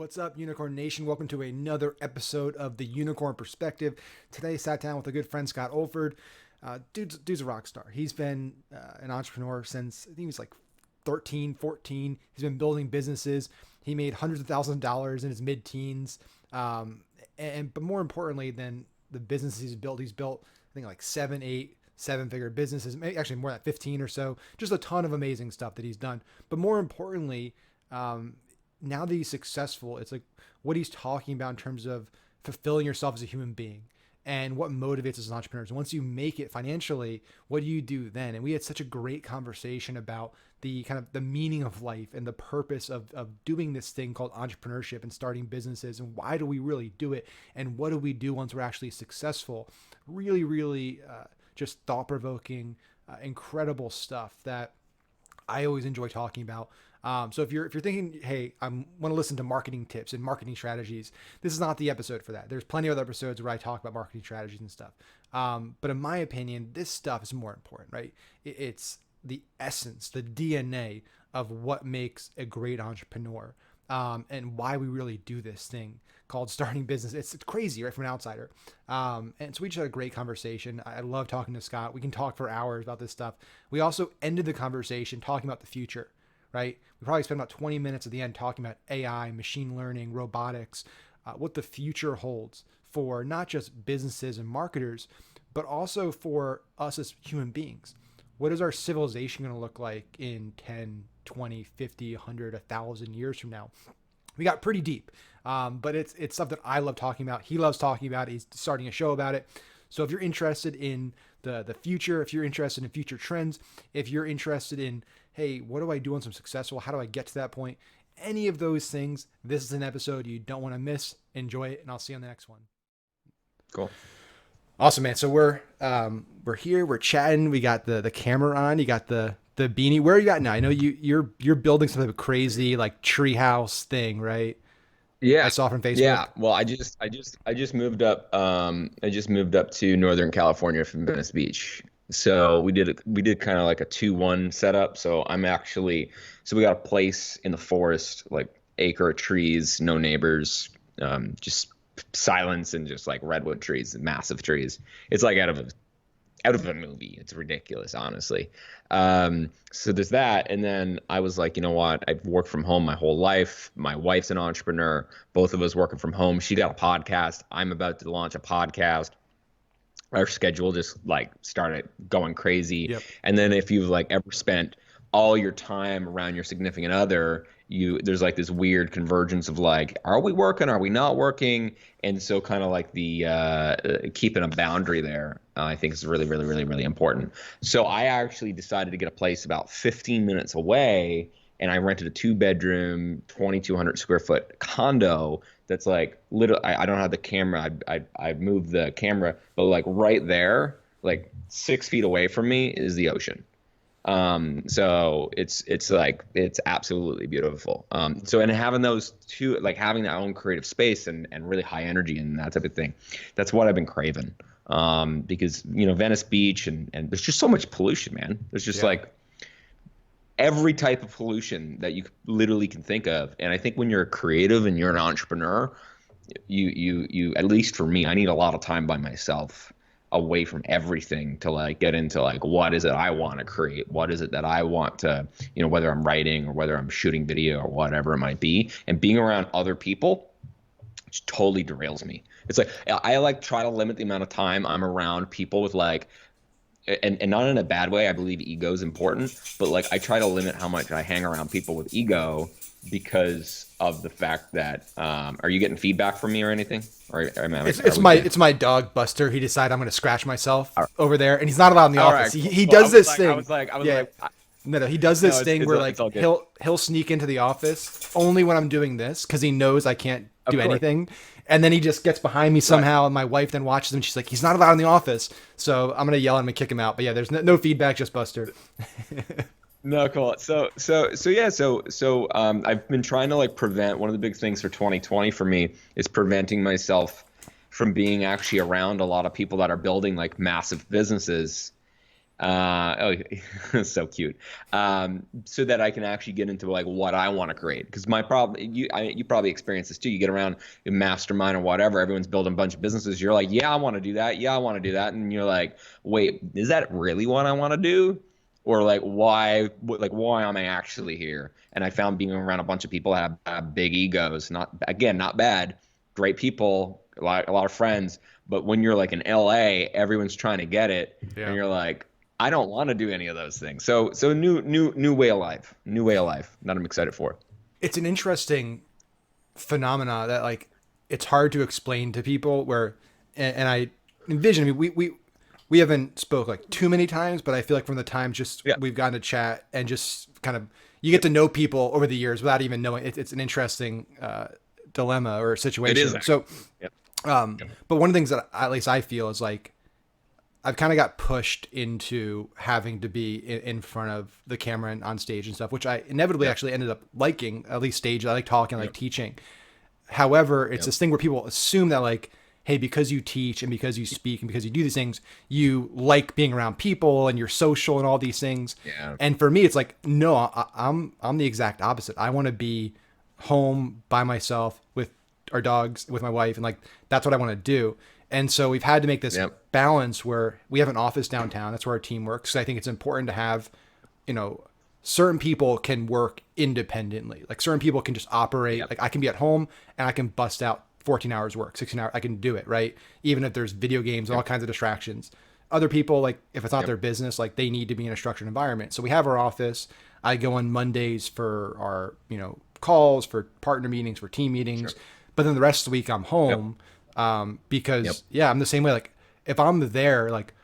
What's up, Unicorn Nation? Welcome to another episode of the Unicorn Perspective. Today, I sat down with a good friend, Scott Oldford. Dude's a rock star. He's been an entrepreneur since, I think he was like 13, 14. He's been building businesses. He made hundreds of thousands of dollars in his mid-teens. But more importantly than the businesses he's built, I think like 7-figure businesses, maybe actually more than 15 or so. Just a ton of amazing stuff that he's done. But more importantly, now that he's successful, it's like what he's talking about in terms of fulfilling yourself as a human being and what motivates us as entrepreneurs. And once you make it financially, what do you do then? And we had such a great conversation about the kind of the meaning of life and the purpose of doing this thing called entrepreneurship and starting businesses, and why do we really do it? And what do we do once we're actually successful? Really, just thought-provoking, incredible stuff that I always enjoy talking about. So if you're thinking, hey, I want to listen to marketing tips and marketing strategies, this is not the episode for that. There's plenty of other episodes where I talk about marketing strategies and stuff. But in my opinion, this stuff is more important, right? It's the essence, the DNA of what makes a great entrepreneur, and why we really do this thing called starting business. It's crazy, right, from an outsider. And so we just had a great conversation. I love talking to Scott. We can talk for hours about this stuff. We also ended the conversation talking about the future, right? We probably spent about 20 minutes at the end talking about AI, machine learning, robotics, what the future holds for not just businesses and marketers, but also for us as human beings. What is our civilization going to look like in 10, 20, 50, 100, 1,000 years from now? We got pretty deep, but it's stuff that I love talking about. He loves talking about it. He's starting a show about it. So if you're interested in the future, if you're interested in future trends, if you're interested in, hey, what do I do once I'm successful? How do I get to that point? Any of those things, this is an episode you don't want to miss. Enjoy it, and I'll see you on the next one. Cool. Awesome, man. So we're here, we're chatting. We got the camera on. You got the beanie. Where are you at now? I know you're building some type of crazy like treehouse thing, right? Yeah. I saw from Facebook. Yeah. Well, I just moved up. I just moved up to Northern California from Venice Beach. So we did kind of like a 2-1 setup. So we got a place in the forest, like acre of trees, no neighbors, just silence and just like redwood trees, massive trees. It's like out of a movie. It's ridiculous, honestly. So there's that. And then I was like, you know what? I've worked from home my whole life. My wife's an entrepreneur. Both of us working from home. She got a podcast. I'm about to launch a podcast. Our schedule just like started going crazy. Yep. And then if you've like ever spent all your time around your significant other, there's like this weird convergence of like, are we working? Are we not working? And so kind of like the keeping a boundary there, I think is really, really, really, really important. So I actually decided to get a place about 15 minutes away, and I rented a 2-bedroom, 2,200 square foot condo that's like literally, I don't have the camera. I moved the camera, but like right there, like 6 feet away from me is the ocean. So it's like, it's absolutely beautiful. So, and having those two, like having that own creative space and really high energy and that type of thing, that's what I've been craving. Because, Venice Beach and there's just so much pollution, man. There's just like every type of pollution that you literally can think of. And I think when you're a creative and you're an entrepreneur, you, at least for me, I need a lot of time by myself, away from everything, to like get into like, what is it I want to create? What is it that I want to, whether I'm writing or whether I'm shooting video or whatever it might be, and being around other people just totally derails me. It's like, I like try to limit the amount of time I'm around people with like, and not in a bad way. I believe ego is important, but like I try to limit how much I hang around people with ego because of the fact that, are you getting feedback from me or anything? It's my dog Buster. He decided I'm going to scratch myself over there, and he's not allowed in the office. Right, cool. He does this thing. I was like, no, he does this thing where it's like he'll sneak into the office only when I'm doing this because he knows I can't do anything, and then he just gets behind me somehow, and my wife then watches him. She's like, he's not allowed in the office, so I'm gonna yell at him and kick him out. But yeah, there's no feedback, just Buster. No, cool. So I've been trying to like prevent, one of the big things for 2020 for me is preventing myself from being actually around a lot of people that are building like massive businesses Oh, so cute. So that I can actually get into like what I want to create. Because my problem, you probably experience this too. You get around a mastermind or whatever, everyone's building a bunch of businesses. You're like, yeah, I want to do that. Yeah, I want to do that. And you're like, wait, is that really what I want to do? Or like, why am I actually here? And I found being around a bunch of people that have big egos, not bad, great people, a lot of friends. But when you're like in LA, everyone's trying to get it, and Yeah. you're like, I don't want to do any of those things. So new way of life, new way of life that I'm excited for. It's an interesting phenomena that like it's hard to explain to people where and I envision, I mean, we haven't spoke like too many times, but I feel like from the time just Yeah, we've gotten to chat and just kind of you get to know people over the years without even knowing it's an interesting dilemma or it is situation. actually. So Yep. but one of the things that at least I feel is like I've kind of got pushed into having to be in front of the camera and on stage and stuff, which I inevitably Yep. actually ended up liking, at least stage. I like talking, I like Yep. teaching. However, it's Yep. this thing where people assume that like, hey, because you teach and because you speak and because you do these things, you like being around people and you're social and all these things. Yeah. And for me, it's like, no, I'm the exact opposite. I want to be home by myself with our dogs, with my wife, and like that's what I want to do. And so we've had to make this Yep. balance where we have an office downtown. That's where our team works. So I think it's important to have, you know, certain people can work independently. Like certain people can just operate. Yep. Like I can be at home and I can bust out 14 hours work, 16 hours. I can do it, right? Even if there's video games and all Yep. kinds of distractions. Other people, like if it's not Yep. their business, like they need to be in a structured environment. So we have our office. I go on Mondays for our, calls, for partner meetings, for team Sure. meetings. But then the rest of the week I'm Yep. home Yep. because yeah, I'm the same way. Like if I'm there, like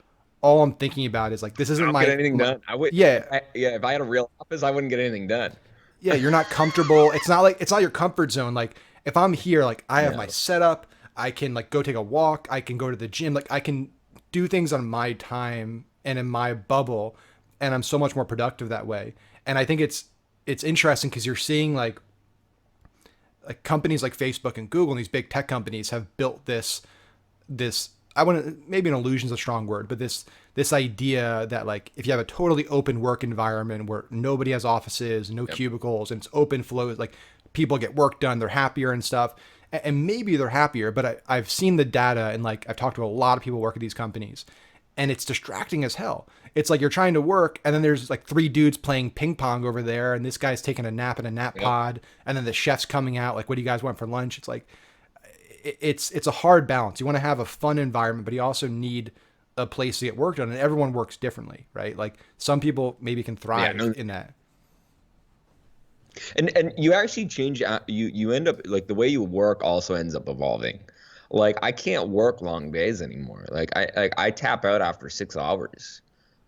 all I'm thinking about is like this I isn't don't get my, anything my done. I would, yeah, yeah, if I had a real office, I wouldn't get anything done. yeah, you're not comfortable. It's not like it's not your comfort zone. Like if I'm here, like I have my No. setup, I can like go take a walk, I can go to the gym, like I can do things on my time and in my bubble, and I'm so much more productive that way. And I think it's interesting because you're seeing like companies like Facebook and Google and these big tech companies have built this I want to maybe an illusion is a strong word, but this idea that like if you have a totally open work environment where nobody has offices, no Yep. cubicles, and it's open flow, like people get work done, they're happier and stuff, and maybe they're happier. But I've seen the data and like I've talked to a lot of people who work at these companies, and it's distracting as hell. It's like you're trying to work, and then there's like three dudes playing ping pong over there, and this guy's taking a nap in a nap Yep. pod, and then the chef's coming out like, "What do you guys want for lunch?" It's like it's a hard balance. You want to have a fun environment, but you also need a place to get work done, and everyone works differently, right? Like some people maybe can Yeah. thrive No. in that. And you actually change. You end up like the way you work also ends up evolving. Like I can't work long days anymore. Like I tap out after 6 hours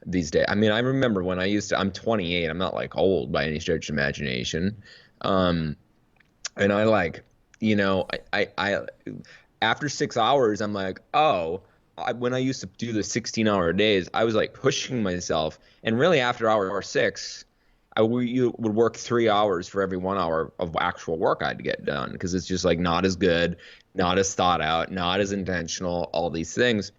these days. I mean, I remember when I used to. I'm 28. I'm not like old by any stretch of imagination. Um, and I like, I after 6 hours, I'm like, oh, when I used to do the 16-hour days, I was like pushing myself, and really after hour six, you would work 3 hours for every 1 hour of actual work I had to get done because it's just like not as good, not as thought out, not as intentional, all these things.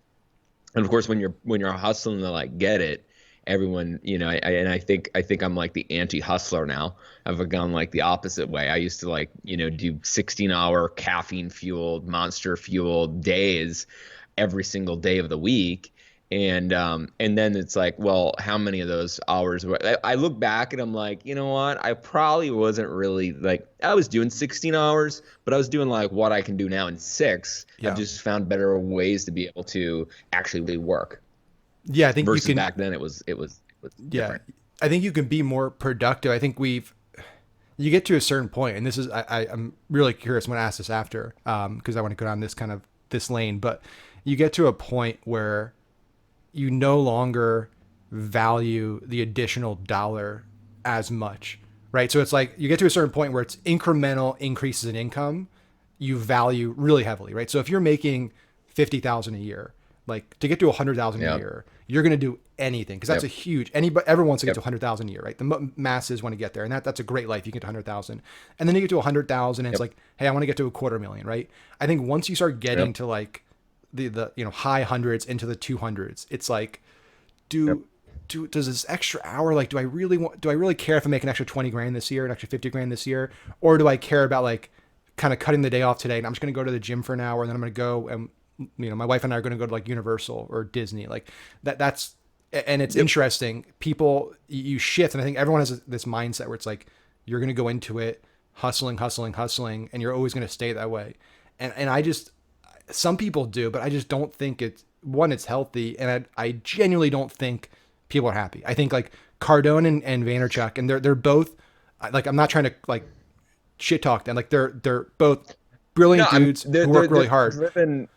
And of course, when you're hustling to like get it, everyone, and I think I'm like the anti-hustler now. I've gone like the opposite way. I used to like, do 16-hour caffeine fueled, monster fueled days every single day of the week. And then it's like, well, how many of those hours I look back and I'm like, you know what? I probably wasn't really like I was doing 16 hours, but I was doing like what I can do now in six. I've Yeah, just found better ways to be able to actually work yeah. I think you versus can. back then it was Yeah, different. I think you can be more productive. I think you get to a certain point, and this is I'm really curious. I'm going to ask this after because I want to go down this kind of this lane, but you get to a point where you no longer value the additional dollar as much, right? So it's like you get to a certain point where it's incremental increases in income you value really heavily, right? So if you're making 50,000 a year, like to get to 100,000 a Yep. year, you're going to do anything because that's a Yep. huge anybody everyone wants to get to Yep. 100,000 a year, right? The masses want to get there, and that's a great life. You get to 100,000, and then you get to 100,000, and it's Yep. like, hey, I want to get to a quarter million, right? I think once you start getting Yep. to like the high hundreds into the 200s, it's like, Yep. do does this extra hour, like, do I really care if I make an extra 20 grand this year, an extra 50 grand this year? Or do I care about like kind of cutting the day off today and I'm just going to go to the gym for an hour and then I'm going to go and, my wife and I are going to go to like Universal or Disney, like that's, and it's interesting. People, you shift. And I think everyone has this mindset where it's like, you're going to go into it hustling, hustling, hustling, and you're always going to stay that way. And I just, some people do, but I just don't think it's healthy. And I genuinely don't think people are happy. I think like Cardone and Vaynerchuk, and they're both like, I'm not trying to like shit talk them. Like they're both No, brilliant I'm dudes who work really hard. driven.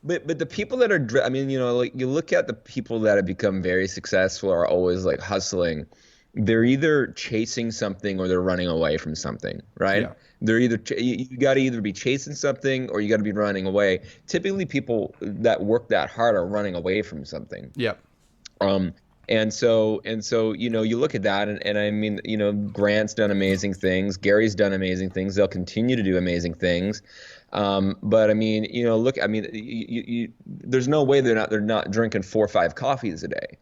But the people that are, I mean, like you look at the people that have become very successful are always like hustling. They're either chasing something or they're running away from something, right? Yeah. They're either you got to either be chasing something or you got to be running away. Typically, people that work that hard are running away from something. Yeah. Um, and so, you look at that and I mean, Grant's done amazing things. Gary's done amazing things. They'll continue to do amazing things. But I mean, look, I mean, there's no way they're not drinking 4 or 5 coffees a day.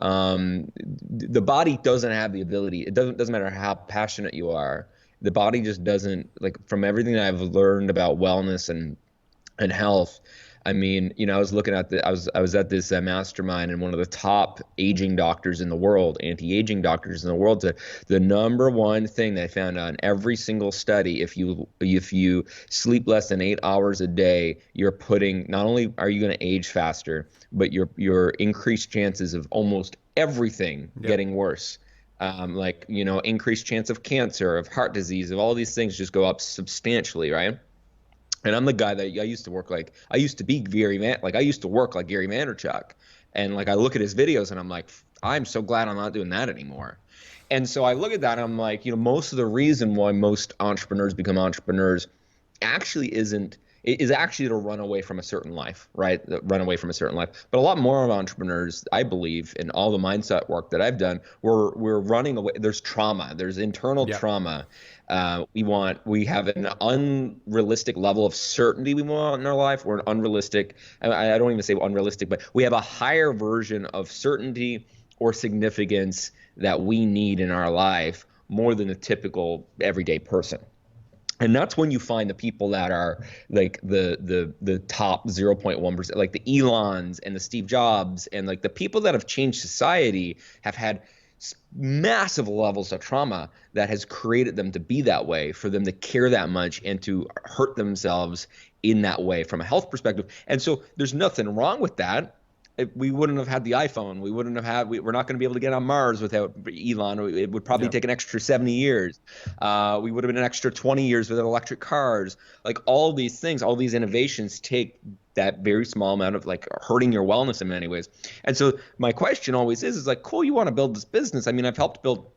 The body doesn't have the ability. It doesn't matter how passionate you are. The body just doesn't, like, from everything that I've learned about wellness and health. I mean, I was looking at I was at this mastermind, and one of the top aging doctors in the world, anti-aging doctors in the world, said the number one thing they found on every single study, if you sleep less than 8 hours a day, you're putting, not only are you going to age faster, but your increased chances of almost everything getting worse. Increased chance of cancer, of heart disease, of all these things just go up substantially, right? And I'm the guy that I used to work like, I used to be I used to work like Gary Vaynerchuk. And like, I look at his videos and I'm like, I'm so glad I'm not doing that anymore. And so I look at that and I'm like, most of the reason why most entrepreneurs become entrepreneurs is actually to run away from a certain life, right? Run away from a certain life. But a lot more of entrepreneurs, I believe, in all the mindset work that I've done, we're running away. There's trauma. There's internal trauma. We have an unrealistic level of certainty we want in our life. We're an unrealistic. I don't even say unrealistic, but we have a higher version of certainty or significance that we need in our life more than a typical everyday person. And that's when you find the people that are like the top 0.1%, like the Elons and the Steve Jobs, and like the people that have changed society have had massive levels of trauma that has created them to be that way, for them to care that much and to hurt themselves in that way from a health perspective. And so there's nothing wrong with that. We wouldn't have had the iPhone. We're not going to be able to get on Mars without Elon. It would probably take an extra 70 years. We would have been an extra 20 years without electric cars. Like, all these things, all these innovations take that very small amount of like hurting your wellness in many ways. And so my question always is like, cool, you want to build this business. I mean, I've helped build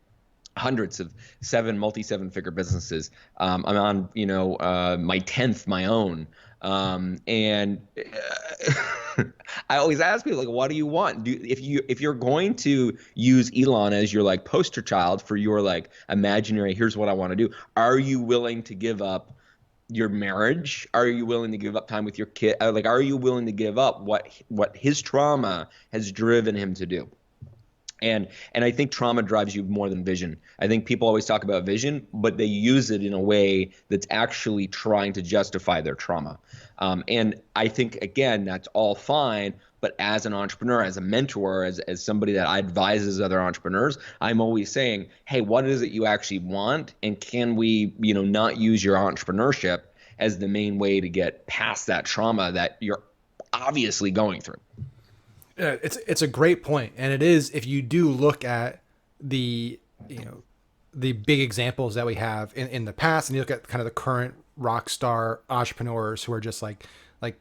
hundreds of multi-7-figure businesses. I'm on, my 10th, my own. And I always ask people, like, what do you want? If you're going to use Elon as your like poster child for your like imaginary, here's what I want to do, are you willing to give up your marriage? Are you willing to give up time with your kid? Like, are you willing to give up what his trauma has driven him to do? And I think trauma drives you more than vision. I think people always talk about vision, but they use it in a way that's actually trying to justify their trauma. And I think, again, that's all fine. But as an entrepreneur, as a mentor, as somebody that advises other entrepreneurs, I'm always saying, hey, what is it you actually want? And can we, not use your entrepreneurship as the main way to get past that trauma that you're obviously going through? Yeah, it's a great point, and it is, if you do look at the the big examples that we have in the past, and you look at kind of the current rock star entrepreneurs who are just like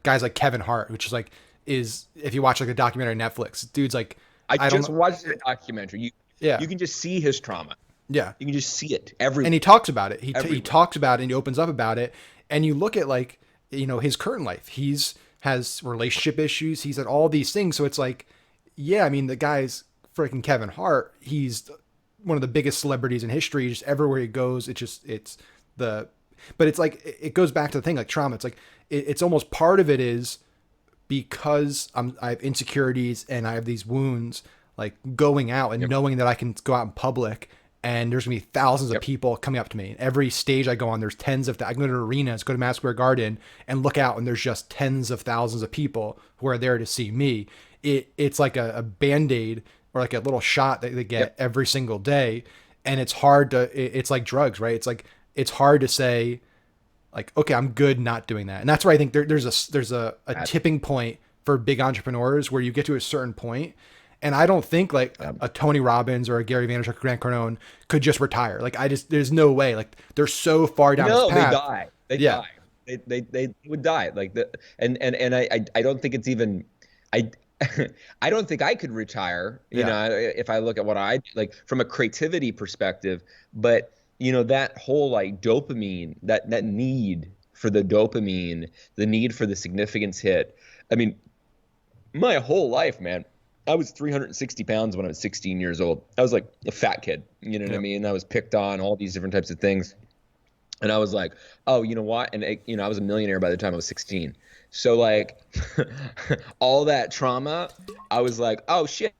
guys like Kevin Hart, which is like, if you watch like a documentary on Netflix, dude's like, I just watched the documentary. You can just see his trauma. Yeah, you can just see it everywhere, and he talks about it. He talks about it, and he opens up about it, and you look at like his current life. Has relationship issues. He's at all these things. So it's like, yeah, I mean, the guy's freaking Kevin Hart. He's one of the biggest celebrities in history. Just everywhere he goes, but it's like, it goes back to the thing like trauma. It's like, it's almost part of it is because I have insecurities and I have these wounds. like going out and Yep. knowing that I can go out in public and there's gonna be thousands of Yep. people coming up to me. Every stage I go on, there's tens of. I can go to arenas, go to Madison Square Garden, and look out, and there's just tens of thousands of people who are there to see me. It's like a band aid or like a little shot that they get Yep. every single day, and it's hard to. It's like drugs, right? It's like it's hard to say like, okay, I'm good not doing that. And that's where I think there's a That- tipping point for big entrepreneurs where you get to a certain point. And I don't think like yep. a Tony Robbins or a Gary Vaynerchuk or Grant Cardone could just retire. Like there's no way. Like they're so far down this No, they path. die. They Yeah. die. They would die. Like the and I don't think it's even I I don't think I could retire, Yeah. if I look at what I like from a creativity perspective, but that whole like dopamine, that need for the dopamine, the need for the significance hit. I mean, my whole life, man. I was 360 pounds when I was 16 years old. I was like a fat kid, you know what I Yeah. mean? I was picked on, all these different types of things. And I was like, oh, you know what? And I was a millionaire by the time I was 16. So like all that trauma, I was like, oh shit.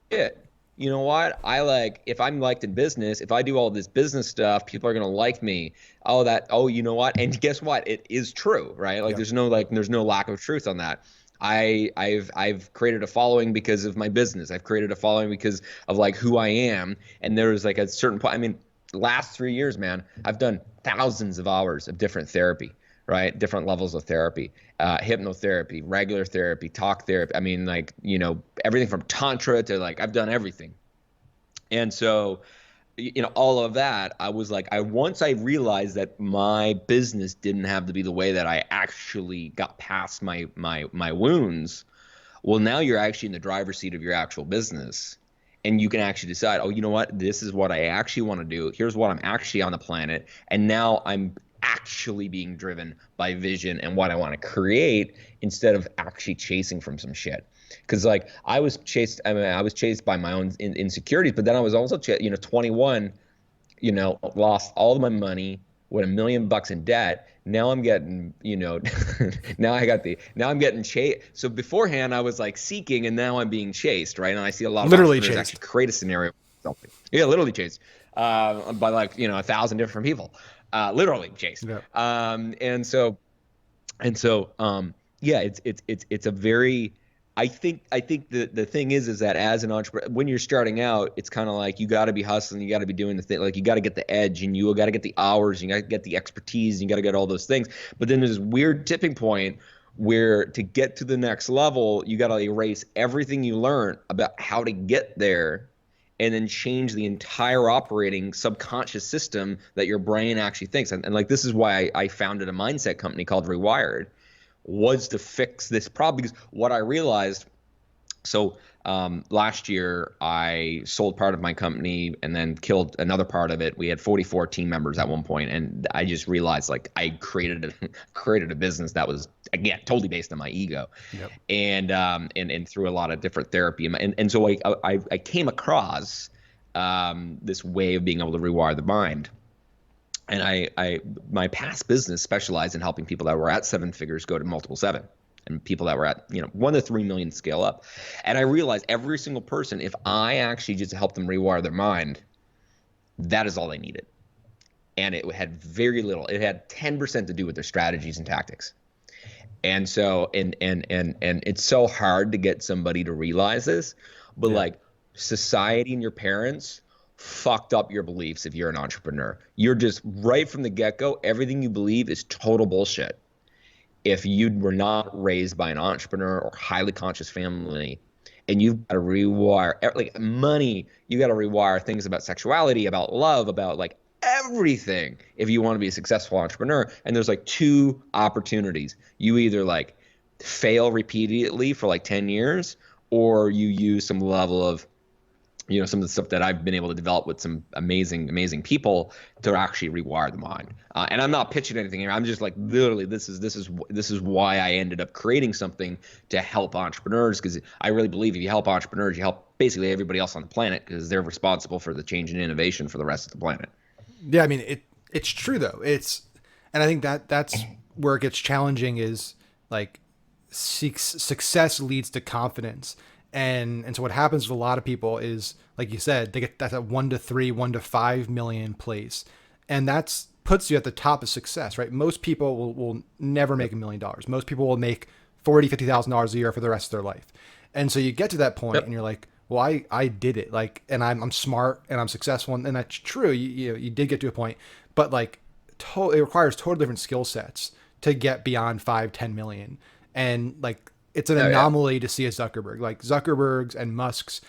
You know what? I like if I'm liked in business, if I do all this business stuff, people are gonna like me. Oh, you know what? And guess what? It is true, right? Like Yeah. there's no lack of truth on that. I've created a following because of my business. I've created a following because of like who I am. And there was like a certain point. I mean, last 3 years, man, I've done thousands of hours of different therapy, right? Different levels of therapy, hypnotherapy, regular therapy, talk therapy. I mean, like, everything from tantra to like, I've done everything. And so, all of that, I was like, once I realized that my business didn't have to be the way that I actually got past my wounds. Well, now you're actually in the driver's seat of your actual business. And you can actually decide, oh, you know what? This is what I actually want to do. Here's what I'm actually on the planet. And now I'm actually being driven by vision and what I want to create instead of actually chasing from some shit. Because like I was chased by my own insecurities, but then I was also 21, lost all of my money, with $1 million in debt. Now I'm getting, now I'm getting chased. So beforehand I was like seeking, and now I'm being chased, right? And I see a lot of Literally entrepreneurs chased. actually create a scenario. Yeah, literally chased by like 1,000 different people, literally chased. Yeah. And so yeah, it's a very I think the thing is that as an entrepreneur, when you're starting out, it's kind of like you got to be hustling, you got to be doing the thing, like you got to get the edge, and you got to get the hours, you got to get the expertise, you got to get all those things. But then there's this weird tipping point where to get to the next level, you got to erase everything you learned about how to get there, and then change the entire operating subconscious system that your brain actually thinks. And like this is why I founded a mindset company called Rewired, was to fix this problem. Because what I realized, so last year I sold part of my company and then killed another part of it. We had 44 team members at one point, and I just realized like I created a business that was, again, totally based on my ego. Yep. And through a lot of different therapy, and so I came across this way of being able to rewire the mind. And my past business specialized in helping people that were at 7 figures go to multiple 7, and people that were at 1 to 3 million scale up. And I realized every single person, if I actually just helped them rewire their mind, that is all they needed. And it had very little. It had 10% to do with their strategies and tactics. And so and it's so hard to get somebody to realize this, but Yeah. like society and your parents fucked up your beliefs. If you're an entrepreneur, you're just right from the get-go, everything you believe is total bullshit. If you were not raised by an entrepreneur or highly conscious family, and you've got to rewire like money, you got to rewire things about sexuality, about love, about like everything if you want to be a successful entrepreneur. And there's like 2 opportunities. You either like fail repeatedly for like 10 years, or you use some level of some of the stuff that I've been able to develop with some amazing people to actually rewire the mind. And I'm not pitching anything here. I'm just like, literally, this is why I ended up creating something to help entrepreneurs, because I really believe if you help entrepreneurs, you help basically everybody else on the planet, because they're responsible for the change and innovation for the rest of the planet. Yeah, I mean it's true though. And I think that's where it gets challenging is like success leads to confidence. And so what happens with a lot of people is, like you said, they get that 1 to 3, 1 to 5 million place, and that's puts you at the top of success, right? Most people will never make $1 million. Most people will make $40,000-$50,000 a year for the rest of their life. And so you get to that point Yep. and you're like, well, I did it. Like, and I'm smart and I'm successful. And that's true. You did get to a point, but like, it requires totally different skill sets to get beyond 5-10 million. And like, it's an Oh yeah. anomaly to see a Zuckerberg, like Zuckerberg's and Musk's,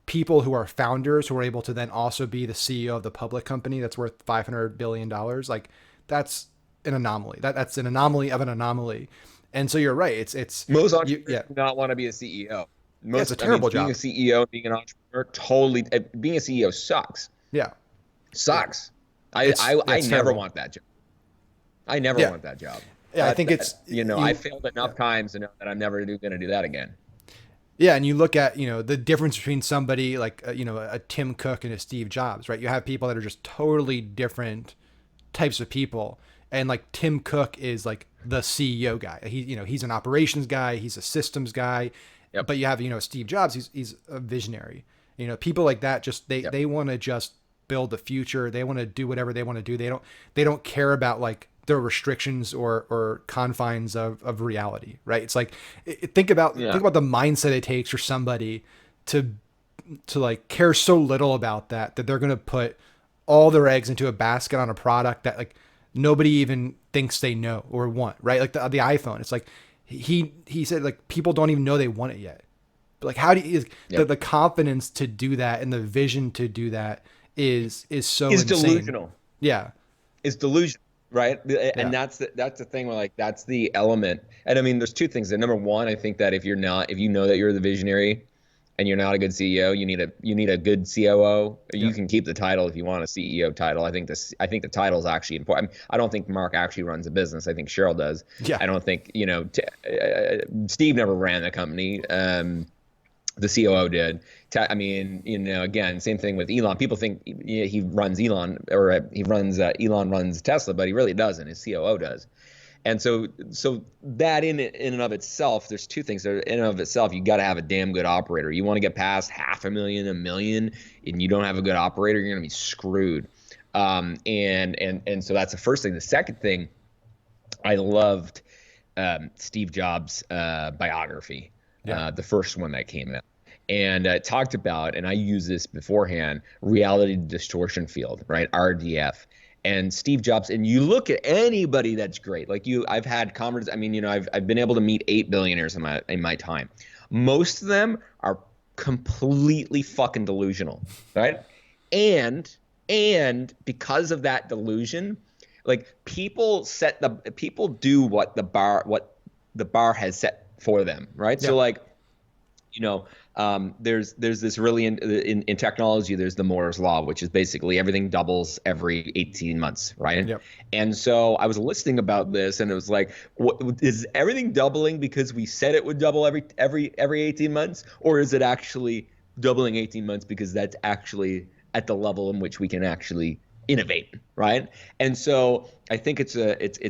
people who are founders who are able to then also be the CEO of the public company that's worth $500 billion. Like, that's an anomaly. That's an anomaly of an anomaly. And so you're right. It's Most you. entrepreneurs Yeah. do not want to be a CEO. Yeah. It's a Most, I mean, terrible being a job. CEO, being an entrepreneur, totally. Being a CEO sucks. Yeah. It, Sucks. I, it's I yeah, I it's never terrible. want that job. I never Yeah. want that job. Yeah. I think it's I you. failed Yeah. enough times to know that I'm never going to do that again. Yeah, and you look at the difference between somebody like a Tim Cook and a Steve Jobs, right? You have people that are just totally different types of people, and like Tim Cook is like the CEO guy. He's an operations guy, he's a systems guy, Yep. but you have Steve Jobs, he's a visionary. People like that just they Yep. they want to just build the future. They want to do whatever they want to do. They don't care about like the restrictions or confines of reality, right? It's like think about Yeah. the mindset it takes for somebody to like care so little about that they're going to put all their eggs into a basket on a product that like nobody even thinks they know or want, right? Like the iPhone. It's like he said like people don't even know they want it yet. But like how do you Yep. the confidence to do that and the vision to do that is so Is insane. delusional. Yeah. Is delusional, right? Yeah. And that's the thing where like that's the element. And I mean, there's two things. And number one, I think that if you know that you're the visionary and you're not a good CEO, you need a good COO. You Yep. can keep the title if you want a CEO title. I think the title is actually important. I don't think Mark actually runs a business. I think Cheryl does. Yeah. I don't think Steve never ran the company. The COO did. I mean, again, same thing with Elon. People think he runs Elon, or Elon runs Tesla, but he really doesn't. His COO does. And so that in and of itself, there's two things. In and of itself, you got to have a damn good operator. You want to get past 500,000, 1 million, and you don't have a good operator, you're going to be screwed. And so that's the first thing. The second thing, I loved Steve Jobs' biography, Yeah. the first one that came out. And it talked about, and I used this beforehand, reality distortion field, right? RDF. And Steve Jobs, and you look at anybody that's great. Like I've had conversations. I mean, I've been able to meet 8 billionaires in my time. Most of them are completely fucking delusional, right? And because of that delusion, like people do what the bar has set for them, right? Yeah. So like there's this really in technology, there's the Moore's law, which is basically everything doubles every 18 months, right? Yep. And so I was listening about this, and it was like, is everything doubling because we said it would double every 18 months, or is it actually doubling 18 months because that's actually at the level in which we can actually innovate, right? And so I think it's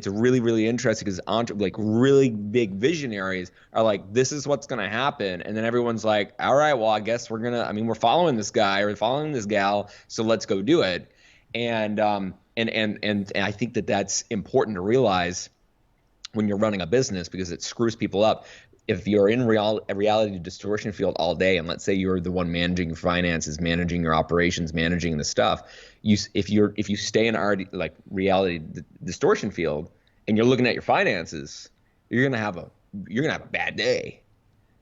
really, really interesting because like really big visionaries are like, this is what's going to happen, and then everyone's like, all right, well, I guess we're following this guy or following this gal, so let's go do it. And I think that that's important to realize when you're running a business, because it screws people up. If you're in a reality distortion field all day, and let's say you're the one managing your finances, managing your operations, managing the stuff, if you stay in our like reality distortion field and you're looking at your finances, you're gonna have a bad day.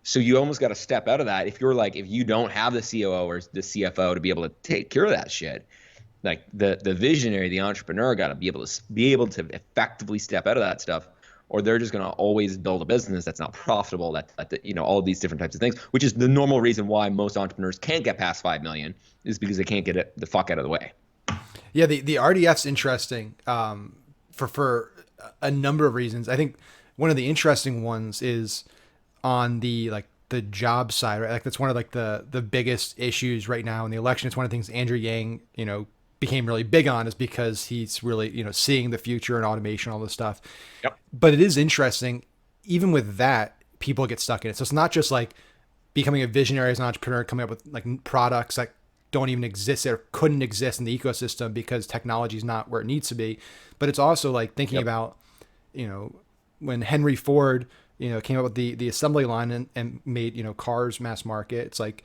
So you almost got to step out of that. If you don't have the COO or the CFO to be able to take care of that shit, like the visionary, the entrepreneur, got to be able to effectively step out of that stuff, or they're just going to always build a business that's not profitable. All of these different types of things, which is the normal reason why most entrepreneurs can't get past 5 million, is because they can't get it the fuck out of the way. Yeah, the RDF's interesting for a number of reasons. I think one of the interesting ones is on the job side, right? Like that's one of like the biggest issues right now in the election. It's one of the things Andrew Yang, became really big on, is because he's really, seeing the future and automation, all this stuff. Yep. But it is interesting, even with that, people get stuck in it. So it's not just like becoming a visionary as an entrepreneur, coming up with like products that don't even exist or couldn't exist in the ecosystem because technology is not where it needs to be. But it's also like thinking about, when Henry Ford, came up with the assembly line and made, cars mass market. It's like,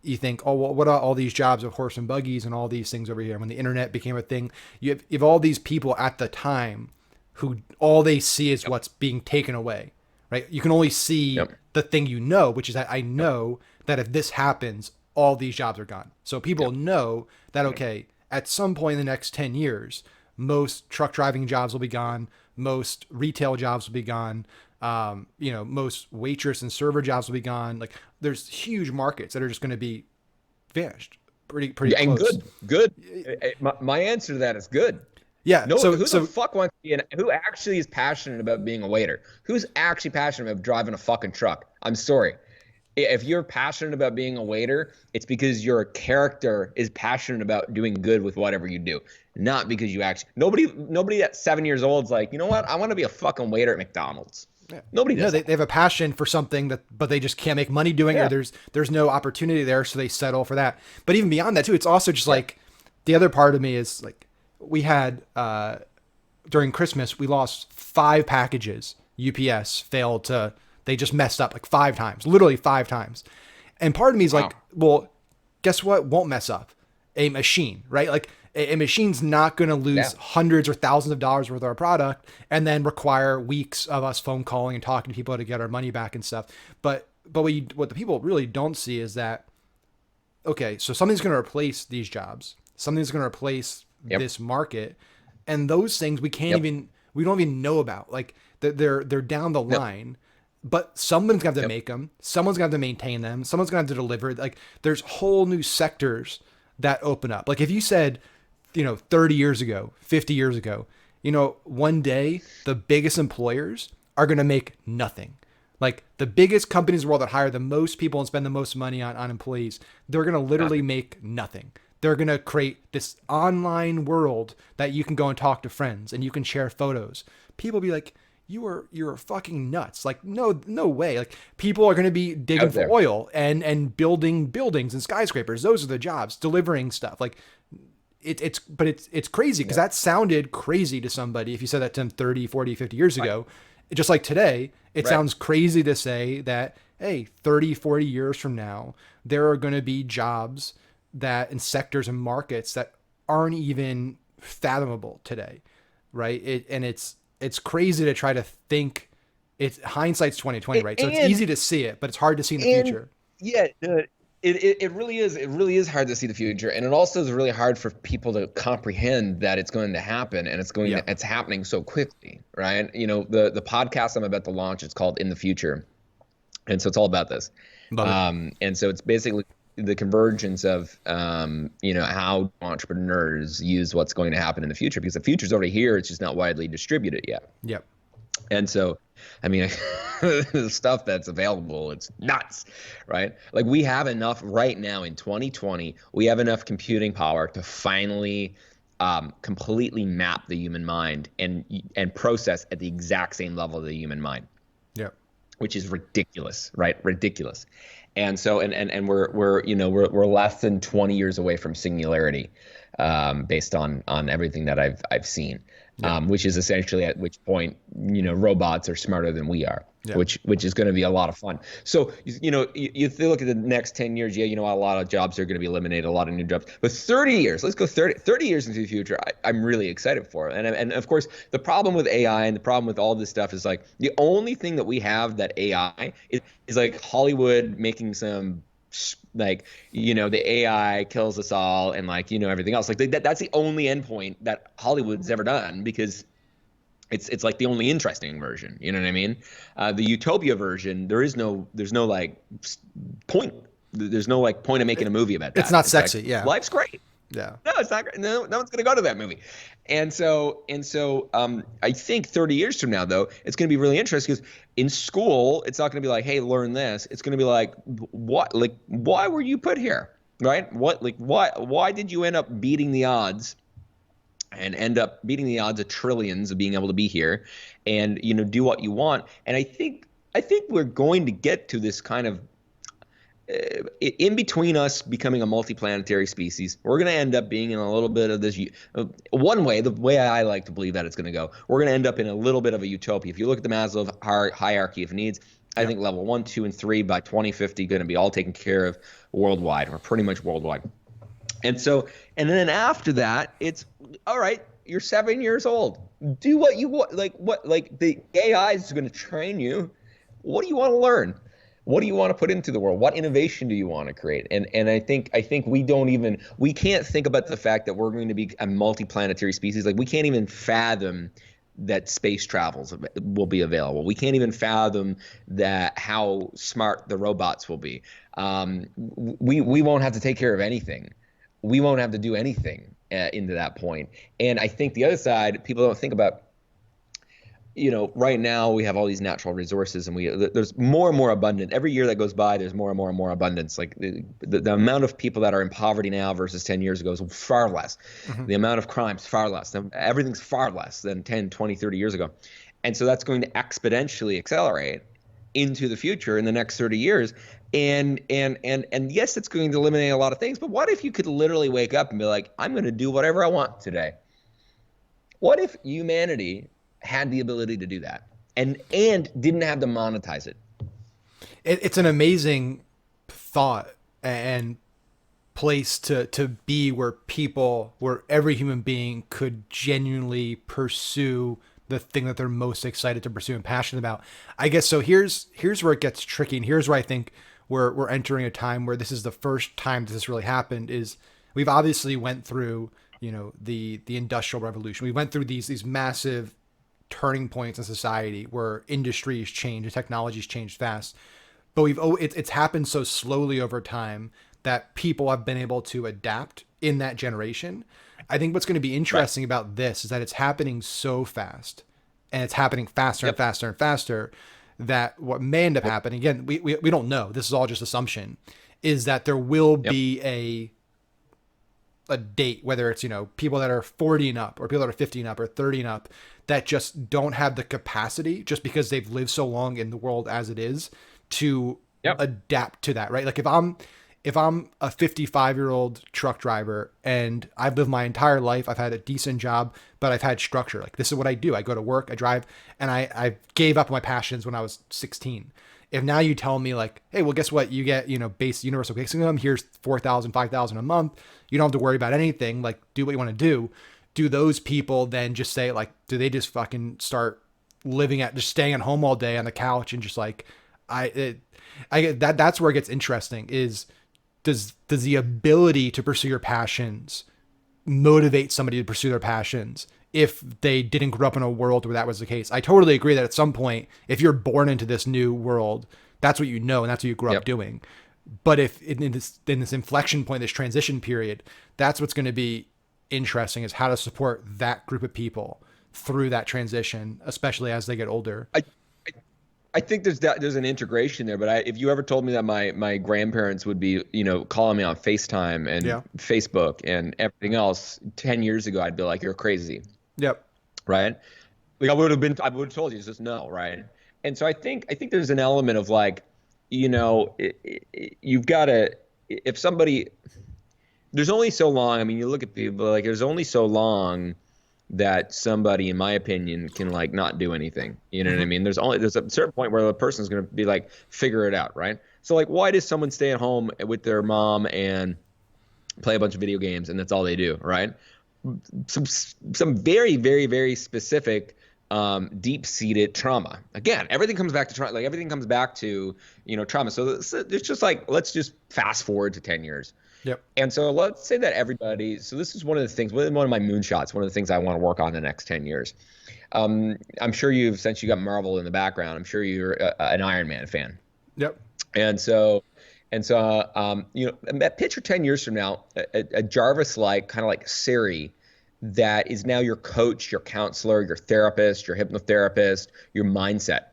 you think, oh, well, what are all these jobs of horse and buggies and all these things over here? When the internet became a thing, you have all these people at the time who all they see is what's being taken away, right? You can only see the thing which is that I know that if this happens, all these jobs are gone. So people know that, okay, at some point in the next 10 years, most truck driving jobs will be gone. Most retail jobs will be gone. Most waitress and server jobs will be gone. Like there's huge markets that are just going to be vanished pretty And close. good. My answer to that is good. Yeah. No, who the fuck wants to be who actually is passionate about being a waiter? Who's actually passionate about driving a fucking truck? I'm sorry. If you're passionate about being a waiter, it's because your character is passionate about doing good with whatever you do, not because you actually. Nobody at 7 years old is like, you know what? I want to be a fucking waiter at McDonald's. Yeah. Nobody does. They have a passion for something but they just can't make money doing it. Or there's no opportunity there, so they settle for that. But even beyond that too, it's also just like the other part of me is like we had during Christmas we lost 5 packages. UPS failed to. They just messed up like 5 times, literally 5 times. And part of me is like, well, guess what won't mess up? A machine, right? Like a machine's not going to lose hundreds or thousands of dollars worth of our product and then require weeks of us phone calling and talking to people to get our money back and stuff. But what the people really don't see is that, okay, so something's going to replace these jobs. Something's going to replace this market. And those things we can't we don't even know about. Like they're down the line. But someone's going to have to make them. Someone's going to have to maintain them. Someone's going to have to deliver. Like there's whole new sectors that open up. Like if you said, 30 years ago, 50 years ago, one day the biggest employers are going to make nothing. Like the biggest companies in the world that hire the most people and spend the most money on employees, they're going to literally make nothing. They're going to create this online world that you can go and talk to friends and you can share photos. People be like, you're fucking nuts. Like, no way. Like people are going to be digging for oil and building buildings and skyscrapers. Those are the jobs, delivering stuff. Like it's crazy because that sounded crazy to somebody. If you said that to them 30, 40, 50 years ago, just like today, it sounds crazy to say that, hey, 30, 40 years from now, there are going to be jobs that in sectors and markets that aren't even fathomable today. Right. It's crazy to try to think. It's hindsight's 2020, right? So it's easy to see it, but it's hard to see in the future. Yeah, it really is. It really is hard to see the future, and it also is really hard for people to comprehend that it's going to happen, and it's happening so quickly, right? The podcast I'm about to launch, it's called In the Future, and so it's all about this. And so it's basically the convergence of how entrepreneurs use what's going to happen in the future, because the future's already here, it's just not widely distributed yet. And so I mean the stuff that's available, it's nuts, right? Like we have enough right now in 2020, we have enough computing power to finally completely map the human mind and process at the exact same level of the human mind, which is ridiculous, right? Ridiculous. And so, and we're less than 20 years away from singularity, based on everything that I've seen, which is essentially at which point, robots are smarter than we are, which is going to be a lot of fun. So, you look at the next 10 years, a lot of jobs are going to be eliminated, a lot of new jobs, but 30 years, let's go 30 years into the future. I'm really excited for it. And of course, the problem with AI and the problem with all this stuff is like the only thing that we have that AI is like Hollywood making some, like, the AI kills us all and like, everything else. Like that's the only endpoint that Hollywood's ever done, because it's like the only interesting version. You know what I mean? The utopia version, there's no like point. There's no like point of making a movie about that. It's not sexy. Like, life's great. Yeah. No, it's not. No one's going to go to that movie. And so, I think 30 years from now, though, it's going to be really interesting, because in school, it's not going to be like, hey, learn this. It's going to be like, what? Like, why were you put here? Right? Why did you end up beating the odds and end up beating the odds of trillions of being able to be here and, do what you want? And I think we're going to get to this kind of, in between us becoming a multiplanetary species, we're going to end up being in a little bit of this. One way, the way I like to believe that it's going to go, we're going to end up in a little bit of a utopia. If you look at the Maslow hierarchy of needs, I think level 1, 2, and 3 by 2050 going to be all taken care of worldwide, or pretty much worldwide. And then after that, it's all right. You're 7 years old. Do what you want. Like the AI is going to train you. What do you want to learn? What do you want to put into the world? What innovation do you want to create? And I think we can't think about the fact that we're going to be a multiplanetary species. Like, we can't even fathom that space travels will be available. We can't even fathom that how smart the robots will be. We won't have to take care of anything. We won't have to do anything into that point. And I think the other side, people don't think about, right now we have all these natural resources, and there's more and more abundant. Every year that goes by, there's more and more and more abundance. Like the amount of people that are in poverty now versus 10 years ago is far less. Mm-hmm. The amount of crimes, far less. Everything's far less than 10, 20, 30 years ago. And so that's going to exponentially accelerate into the future in the next 30 years. And yes, it's going to eliminate a lot of things, but what if you could literally wake up and be like, I'm going to do whatever I want today? What if humanity had the ability to do that and didn't have to monetize it? It's an amazing thought and place to be, where every human being could genuinely pursue the thing that they're most excited to pursue and passionate about. I guess so. Here's where it gets tricky, and here's where I think we're entering a time where this is the first time this really happened. Is we've obviously went through the Industrial Revolution. We went through these massive turning points in society where industries change and technologies change fast, but it's happened so slowly over time that people have been able to adapt in that generation. I think what's going to be interesting about this is that it's happening so fast, and it's happening faster and faster and faster, that what may end up happening, again, we don't know, this is all just assumption, is that there will be a date, whether it's, people that are 40 and up, or people that are 50 and up, or 30 and up, that just don't have the capacity, just because they've lived so long in the world as it is, to adapt to that, right? Like if I'm a 55-year-old truck driver and I've lived my entire life, I've had a decent job, but I've had structure. Like, this is what I do. I go to work, I drive, and I gave up my passions when I was 16. If now you tell me like, hey, well, guess what? You get, base universal basic income. Here's $4,000, $5,000 a month. You don't have to worry about anything. Like, do what you want to do. Do those people then just say, like, do they just fucking start just staying at home all day on the couch and just like, that's where it gets interesting, is does the ability to pursue your passions motivate somebody to pursue their passions if they didn't grow up in a world where that was the case? I totally agree that at some point, if you're born into this new world, that's what you know, and that's what you grew up doing. But if in this inflection point, this transition period, that's what's going to be interesting, is how to support that group of people through that transition, especially as they get older. I think there's an integration there, but if you ever told me that my grandparents would be, calling me on FaceTime and Facebook and everything else 10 years ago, I'd be like, you're crazy. Yep. Right. Like I would have told you just no. Right. And so I think there's an element of like, you've got to, if somebody, there's only so long. I mean, you look at people, like, there's only so long that somebody, in my opinion, can like not do anything. You know what I mean? There's a certain point where the person's going to be like, figure it out. Right. So like, why does someone stay at home with their mom and play a bunch of video games and that's all they do? Right. Some very, very, very specific, deep-seated trauma. Again, everything comes back to trauma. Like, everything comes back to, trauma. So it's just like, let's just fast forward to 10 years. Yep. And so let's say that everybody, so this is one of the things, one of my moonshots, one of the things I want to work on the next 10 years. I'm sure since you got Marvel in the background, I'm sure you're an Iron Man fan. Yep. And so, picture 10 years from now, a Jarvis-like, kind of like Siri, that is now your coach, your counselor, your therapist, your hypnotherapist, your mindset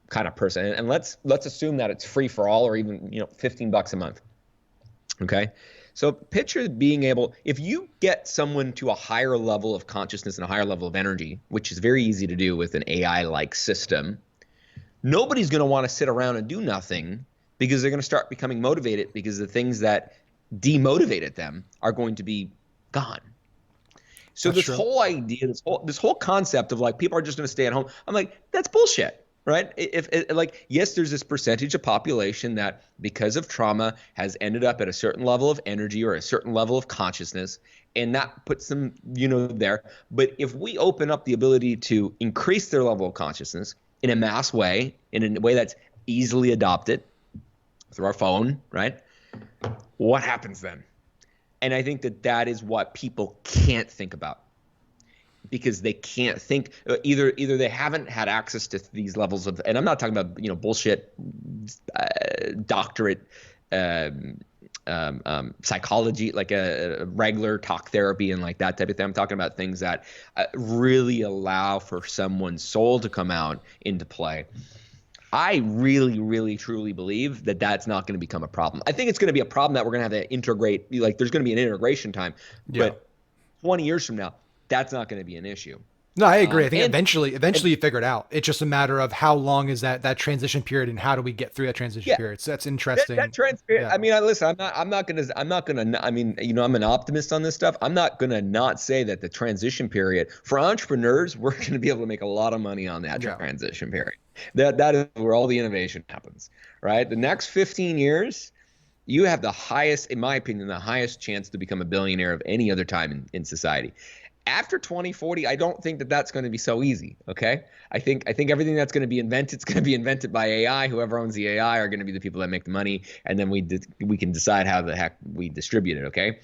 kind of person. And let's assume that it's free for all, or even, $15 a month. Okay. So picture being able, if you get someone to a higher level of consciousness and a higher level of energy, which is very easy to do with an AI-like system, nobody's going to want to sit around and do nothing, because they're going to start becoming motivated because the things that demotivated them are going to be gone. So That's this true. whole idea, this whole concept of like people are just going to stay at home, I'm like, that's bullshit, right? If like, yes, there's this percentage of population that because of trauma has ended up at a certain level of energy or a certain level of consciousness, and that puts them, there. But if we open up the ability to increase their level of consciousness in a mass way, in a way that's easily adopted through our phone, right? What happens then? And I think that that is what people can't think about because they can't think either they haven't had access to these levels of, and I'm not talking about bullshit doctorate psychology, like a regular talk therapy and like that type of thing. I'm talking about things that really allow for someone's soul to come out into play. I really, really, truly believe that that's not going to become a problem. I think it's going to be a problem that we're going to have to integrate. Like, there's going to be an integration time, Yeah. but 20 years from now, that's not going to be an issue. No, I agree. I think And eventually you figure it out. It's just a matter of how long is that transition period and how do we get through that transition yeah, period. So that's that interesting. transparent. Yeah. I mean, listen. I'm not gonna. I mean, I'm an optimist on this stuff. I'm not gonna not say that the transition period for entrepreneurs, we're gonna be able to make a lot of money on that Yeah. transition period. That is where all the innovation happens, right? The next 15 years, you have the highest, in my opinion, the highest chance to become a billionaire of any other time in society. After 2040, I don't think that that's going to be so easy. Okay, I think everything that's going to be invented is going to be invented by AI. Whoever owns the AI are going to be the people that make the money, and then we can decide how the heck we distribute it. Okay,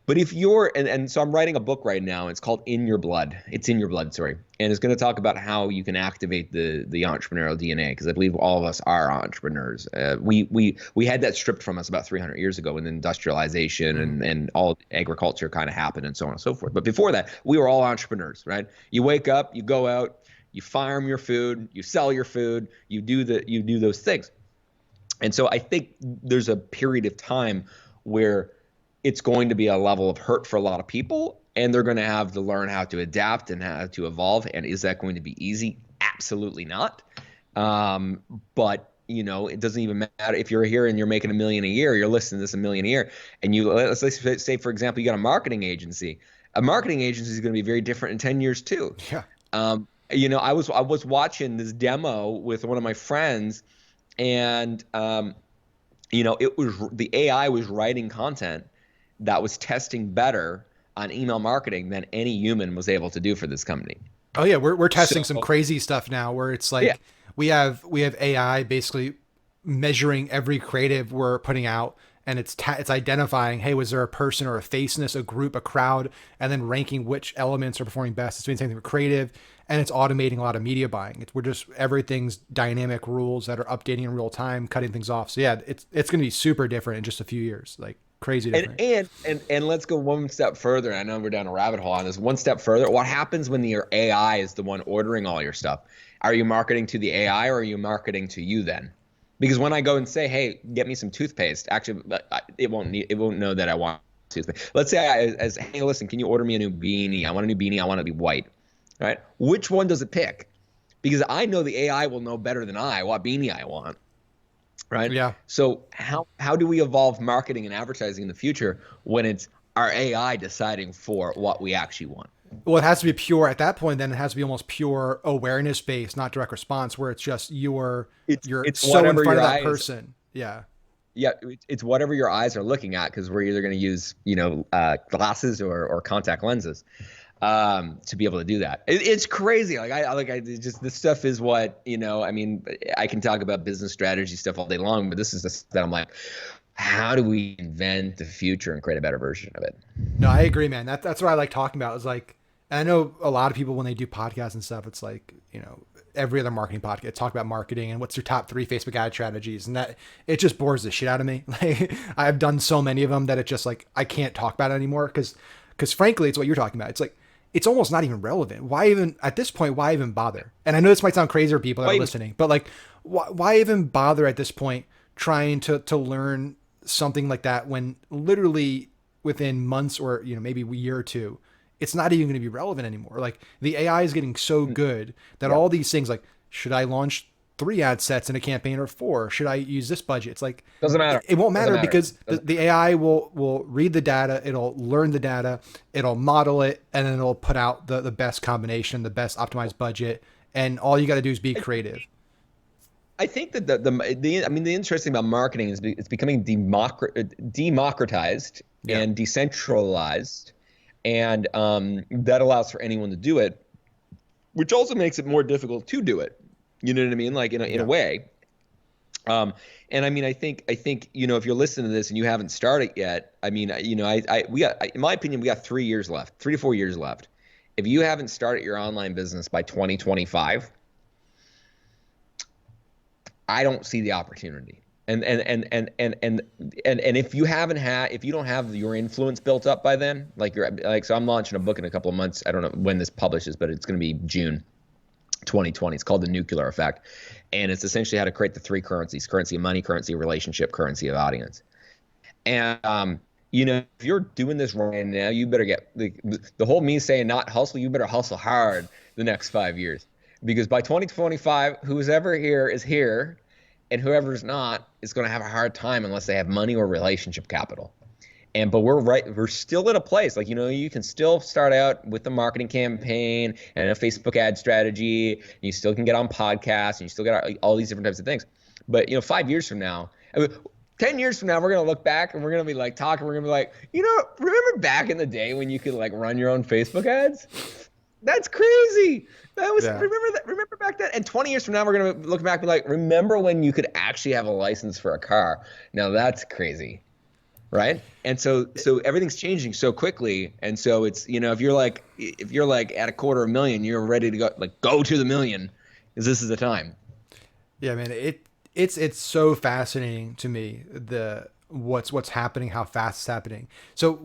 but if you're and so I'm writing a book right now. It's called In Your Blood. It's in your blood, sorry, and it's going to talk about how you can activate the entrepreneurial DNA because I believe all of us are entrepreneurs. We had that stripped from us about 300 years ago when industrialization and all agriculture kind of happened and so on and so forth. But before that, we were all entrepreneurs, right? You wake up, you go out, you farm your food, you sell your food, you do those things. And so I think there's a period of time where it's going to be a level of hurt for a lot of people, and they're going to have to learn how to adapt and how to evolve. And is that going to be easy? Absolutely not. But it doesn't even matter if you're here and you're making $1 million a year, you're listening to this $1 million a year, and let's say, for example, you got a marketing agency. A marketing agency is going to be very different in 10 years too. Yeah. I was watching this demo with one of my friends, and it was the AI was writing content that was testing better on email marketing than any human was able to do for this company. Oh yeah, we're testing some So crazy stuff now where it's yeah, like we have AI basically measuring every creative we're putting out and it's identifying, hey, was there a person or a face in this, a group, a crowd, and then ranking which elements are performing best. It's doing the same thing with creative, and it's automating a lot of media buying. We're just everything's dynamic rules that are updating in real time, cutting things off. So yeah, it's going to be super different in just a few years, like crazy and different. and let's go one step further. I know we're down a rabbit hole on this. One step further, what happens when your AI is the one ordering all your stuff? Are you marketing to the AI or are you marketing to you then? Because when I go and say, "Hey, get me some toothpaste," actually, it won't know that I want toothpaste. Let's say "Hey, listen, can you order me a new beanie? I want a new beanie. I want it to be white." Right? Which one does it pick? Because I know the AI will know better than I what beanie I want. Right? Yeah. So how do we evolve marketing and advertising in the future when it's our AI deciding for what we actually want? Well, it has to be pure at that point. Then it has to be almost pure awareness based, not direct response, where it's just you're It's so in whatever front your of that eyes. person. Yeah. Yeah, it's whatever your eyes are looking at because we're either going to use glasses or contact lenses to be able to do that. It's crazy. I just this stuff is what I mean, I can talk about business strategy stuff all day long, but this is the stuff that I'm like, how do we invent the future and create a better version of it? No, I agree, man. That's what I like talking about. Is like, I know a lot of people when they do podcasts and stuff, it's like every other marketing podcast talk about marketing and what's your top 3 Facebook ad strategies, and that it just bores the shit out of me. Like I've done so many of them that it's just like I can't talk about it anymore because frankly, it's what you're talking about. It's like it's almost not even relevant. Why even at this point? Why even bother? And I know this might sound crazy for people that are listening, but like, why even bother at this point trying to learn something like that when literally within months or maybe a year or two, it's not even going to be relevant anymore. Like the AI is getting so good that Yeah. all these things like should I launch 3 ad sets in a campaign or 4? Should I use this budget? It's like, Doesn't matter. it won't Doesn't matter matter. because the AI will read the data, it'll learn the data, it'll model it, and then it'll put out the best combination, the best optimized budget. And all you got to do is be creative. I think that the interesting about marketing is it's becoming democratized Yeah. and decentralized, and that allows for anyone to do it, which also makes it more difficult to do it. You know what I mean? Like in a way. And I mean, I think if you're listening to this and you haven't started yet, I mean, we got, in my opinion, we got 3 years left, 3 to 4 years left. If you haven't started your online business by 2025. I don't see the opportunity. And if you don't have your influence built up by then, so I'm launching a book in a couple of months. I don't know when this publishes, but it's going to be June 2020. It's called The Nuclear Effect. And it's essentially how to create the 3 currencies: currency of money, currency of relationship, currency of audience. And, if you're doing this right now, you better get the whole me saying not hustle, you better hustle hard the next 5 years. Because by 2025, who's ever here is here, and whoever's not is going to have a hard time unless they have money or relationship capital. But we're still at a place, you can still start out with a marketing campaign and a Facebook ad strategy. You still can get on podcasts, and you still get all these different types of things. But 5 years from now, 10 years from now, we're going to look back and we're going to be like talking. We're going to be like, remember back in the day when you could run your own Facebook ads? That's crazy. Remember back then? And 20 years from now, we're going to look back and be like, remember when you could actually have a license for a car? Now that's crazy. Right. And so everything's changing so quickly. And so it's, if you're like at $250,000, you're ready to go to the million, because this is the time. Yeah, man, it's so fascinating to me, what's happening, how fast it's happening. So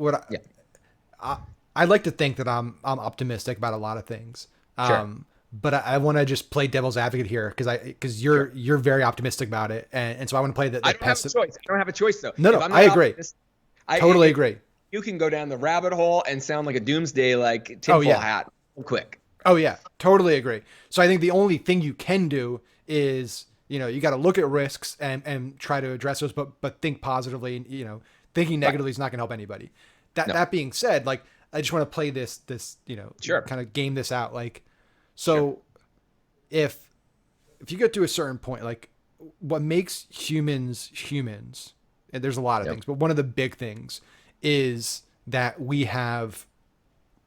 I like to think that I'm optimistic about a lot of things. Sure. But I want to just play devil's advocate here because you're very optimistic about it, and so I want to play the I don't have a choice. I don't have a choice though. No, I agree. Totally agree. You can go down the rabbit hole and sound like a doomsday tinfoil hat quick. Oh yeah, totally agree. So I think the only thing you can do is you got to look at risks and try to address those, but think positively. Thinking negatively is not going to help anybody. That being said, I just want to play this Sure. kind of game this out. So if you get to a certain point, what makes humans, and there's a lot of things, but one of the big things is that we have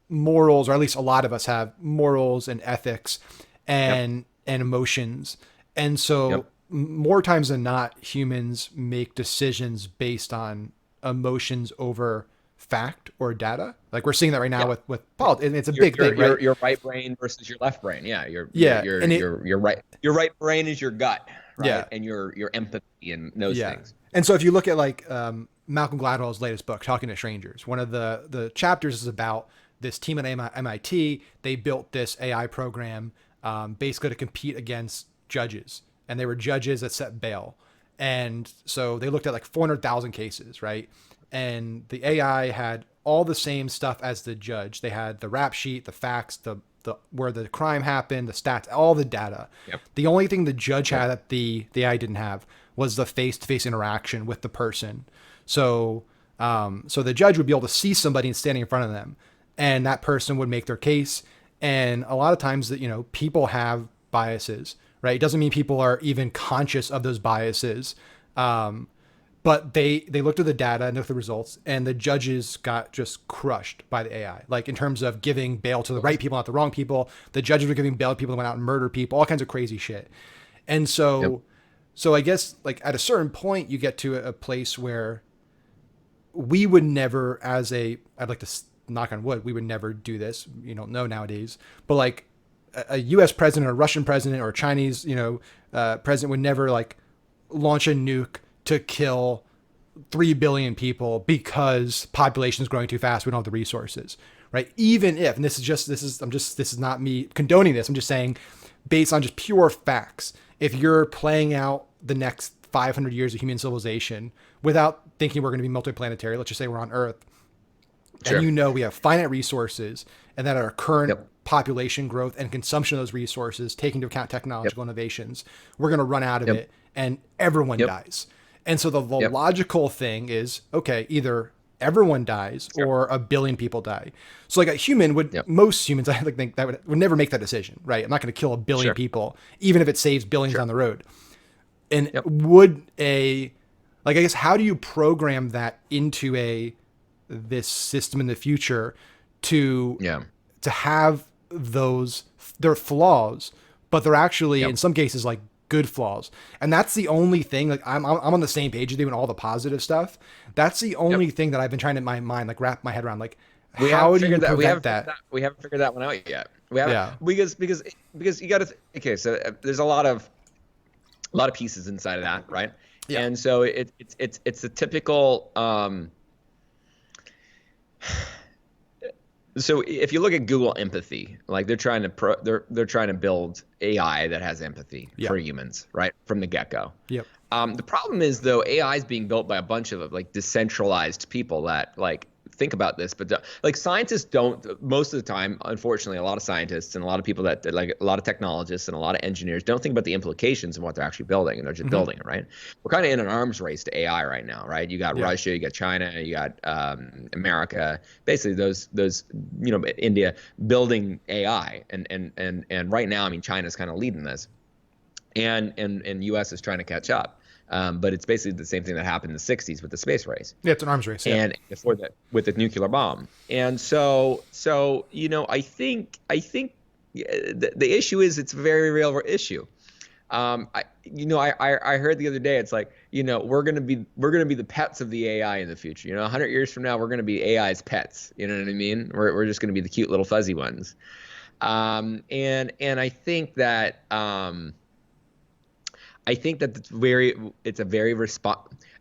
morals, or at least a lot of us have morals and ethics and emotions. And so more times than not, humans make decisions based on emotions over fact or data. We're seeing that right now with politics, and it's a big thing, right? Your right brain versus your left brain. Yeah. Your right brain is your gut, right? Yeah. And your empathy and those things. And so if you look at Malcolm Gladwell's latest book, Talking to Strangers, one of the chapters is about this team at MIT. They built this AI program basically to compete against judges, and they were judges that set bail. And so they looked at 400,000 cases, right? And the AI had all the same stuff as the judge. They had the rap sheet, the facts, the where the crime happened, the stats, all the data. Yep. The only thing the judge had that the AI didn't have was the face-to-face interaction with the person. So the judge would be able to see somebody standing in front of them, and that person would make their case. And a lot of times that, people have biases, right? It doesn't mean people are even conscious of those biases. But they looked at the data and looked at the results, and the judges got just crushed by the AI. In terms of giving bail to the right people, not the wrong people. The judges were giving bail to people that went out and murdered people, all kinds of crazy shit. And so I guess at a certain point you get to a place where we would never, I'd like to knock on wood, we would never do this. You don't know nowadays, but a U.S. president or a Russian president or a Chinese, president would never launch a nuke to kill 3 billion people because population is growing too fast. We don't have the resources, right? Even if, and this is not me condoning this. I'm just saying, based on just pure facts, if you're playing out the next 500 years of human civilization without thinking we're going to be multiplanetary, let's just say we're on Earth, and Sure. we have finite resources, and that our current Yep. population growth and consumption of those resources, taking into account Yep. technological innovations, we're going to run out of Yep. it, and everyone Yep. dies. And so the Yep. logical thing is, okay, either everyone dies Sure. or a billion people die. So like a human would, Yep. most humans I think that would never make that decision, right? I'm not going to kill a billion Sure. people, even if it saves billions Sure. down the road. And Yep. would a, like, I guess, how do you program that into this system in the future to Yeah. have those, they're flaws, but they're actually Yep. in some cases like good flaws. And that's the only thing, like I'm on the same page with you and all the positive stuff. That's the Yep. only thing that I've been trying to, in my mind, like wrap my head around, like, We how haven't do you figured that. prevent that? We haven't figured that one out yet. We haven't Yeah. because you got to. Okay, so there's a lot of pieces inside of that, right? Yeah. And so it's a typical. So if you look at Google empathy, like they're trying to build AI that has empathy Yeah. for humans, right, from the get-go. Yep. The problem is, though, AI is being built by a bunch of like decentralized people that like think about this, but like scientists don't most of the time. Unfortunately, a lot of scientists and a lot of people that like a lot of technologists and a lot of engineers don't think about the implications of what they're actually building, and they're just building it, right? We're kind of in an arms race to AI right now, right? You got Yeah. Russia, you got China, you got America, basically those India building AI, and right now, I mean, China's kind of leading this, and U.S. is trying to catch up. But it's basically the same thing that happened in the 60s with the space race. Yeah, it's an arms race. Yeah. And before that with the nuclear bomb. And so I think the issue is it's a very real issue. I heard the other day, it's like, we're gonna be the pets of the AI in the future. 100 years from now, we're gonna be AI's pets. You know what I mean? We're just gonna be the cute little fuzzy ones. And I think that it's a very